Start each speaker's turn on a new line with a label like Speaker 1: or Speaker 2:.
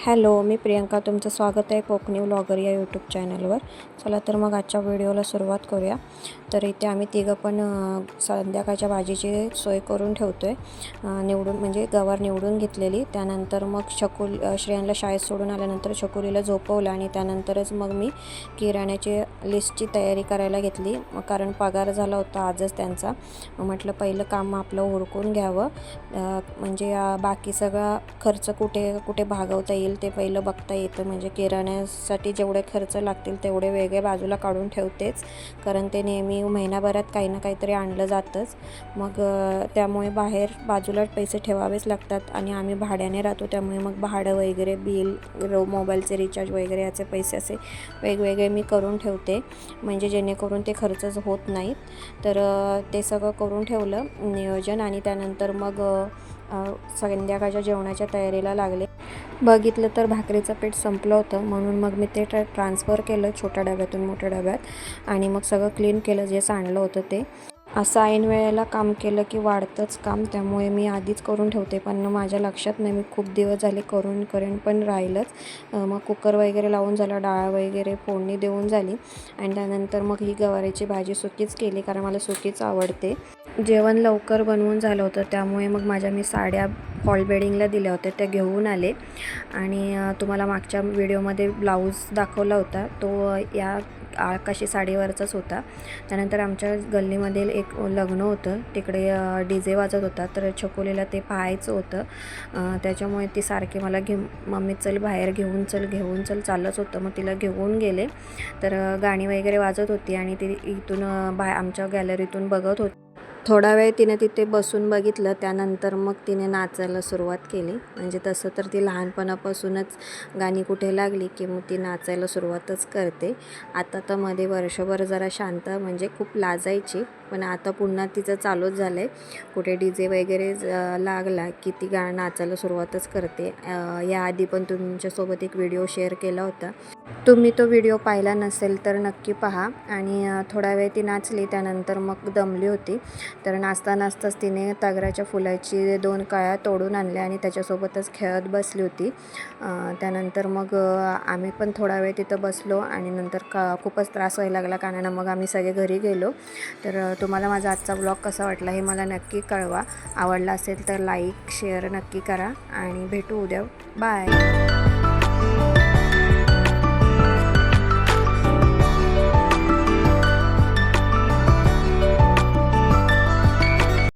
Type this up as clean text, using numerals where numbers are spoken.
Speaker 1: Hello, मी प्रियंका. तुमचं स्वागत आहे कोकणी व्लॉगर या यूट्यूब चॅनलवर. चला तर मग आजच्या व्हिडिओला सुरुवात करूया. तर इथे आम्ही तिघं पण संध्याकाळच्या भाजीची सोय करून ठेवतो आहे. निवडून म्हणजे गवार निवडून घेतलेली. त्यानंतर मग श्रेयांला शाळेत सोडून आल्यानंतर छकुलीला झोपवलं आणि त्यानंतरच मग मी किराण्याची लिस्टची तयारी करायला घेतली. कारण पगार झाला होता आजच त्यांचा. म्हटलं पहिलं काम आपलं उरकून घ्यावं, म्हणजे बाकी सगळा खर्च कुठे कुठे भागवता येईल ते पहिलं बघता येतं. म्हणजे किराण्यासाठी जेवढे खर्च लागतील तेवढे वेगळे बाजूला काढून ठेवतेच, कारण ते नेहमी महिनाभरात काही ना काहीतरी आणलं जातंच. मग त्यामुळे बाहेर बाजूला पैसे ठेवावेच लागतात. आणि आम्ही भाड्याने राहतो, त्यामुळे मग भाडं वगैरे, बिल, मोबाईलचे रिचार्ज वगैरे याचे पैसे असे वेगवेगळे मी करून ठेवते, म्हणजे जेणेकरून ते खर्चच होत नाहीत. तर ते सगळं करून ठेवलं नियोजन. आणि त्यानंतर मग संध्याकाळच्या जेवणाच्या तयारीला लागले. बघितलं तर भाकरीचं पीठ संपलं होतं, म्हणून मग मी ते ट्रान्सफर केलं छोट्या डब्यातून मोठ्या डब्यात. आणि मग सगळं क्लीन केलं, जे सांडलं होतं ते. असं ऐन वेळेला काम केलं की वाढतंच काम, त्यामुळे मी आधीच करून ठेवते. पण माझ्या लक्षात नाही, मी खूप दिवस झाले करेन पण राहिलंच. मग कुकर वगैरे लावून झालं, डाळ वगैरे फोडणी देऊन झाली. आणि त्यानंतर मग ही गवारीची भाजी सुकीच केली, कारण मला सुकीच आवडते. जेवण लवकर बनवून झालं होतं, त्यामुळे मग मी साड्या फॉल बेडिंगला दिल्या होत्या, त्या घेऊन आले. आणि तुम्हाला मागच्या व्हिडिओमध्ये ब्लाऊज दाखवला होता, तो या आकाशी साडीवरचाच होता. त्यानंतर आमच्या गल्लीमध्ये एक लग्न होतं, तिकडे DJ वाजत होता, तर छकुलीला ते पाहायचं होतं. त्याच्यामुळे ती सारखी मला मम्मी चल बाहेर घेऊन चल चाललंच होतं. मग तिला घेऊन गेले, तर गाणी वगैरे वाजत होती आणि ती इथून आमच्या गॅलरीतून बघत होती. थोडा वेळ तिने तिथे बसून बघितलं, त्यानंतर मग तिने नाचायला सुरुवात केली. म्हणजे तसं तर ती लहानपणापासूनच गाणी कुठे लागली की मग ती नाचायला सुरुवातच करते. आता तर मध्ये वर्षभर जरा शांत, म्हणजे खूप लाजायची, पण आता पुन्हा तिचं चालूच झालं आहे. कुठे DJ वगैरे लागला की ती नाचायला सुरुवातच करते. याआधी पण तुमच्यासोबत एक व्हिडिओ शेअर केला होता, तुम्ही तो व्हिडिओ पाहिला नसेल तर नक्की पहा. आणि थोडा वेळ ती नाचली, त्यानंतर मग दमली होती. तर नाचताच तिने तगराच्या फुलाची 2 कळ्या तोडून आणल्या आणि त्याच्यासोबतच खेळत बसली होती. त्यानंतर मग आम्ही पण थोडा वेळ तिथं बसलो आणि नंतर खूपच त्रास व्हायला लागला कानांना. मग आम्ही सगळे घरी गेलो. तर तुम्हाला माझा आजचा ब्लॉग कसा वाटला हे मला नक्की कळवा. आवडला असेल तर लाईक शेअर नक्की करा आणि भेटू उद्या. बाय.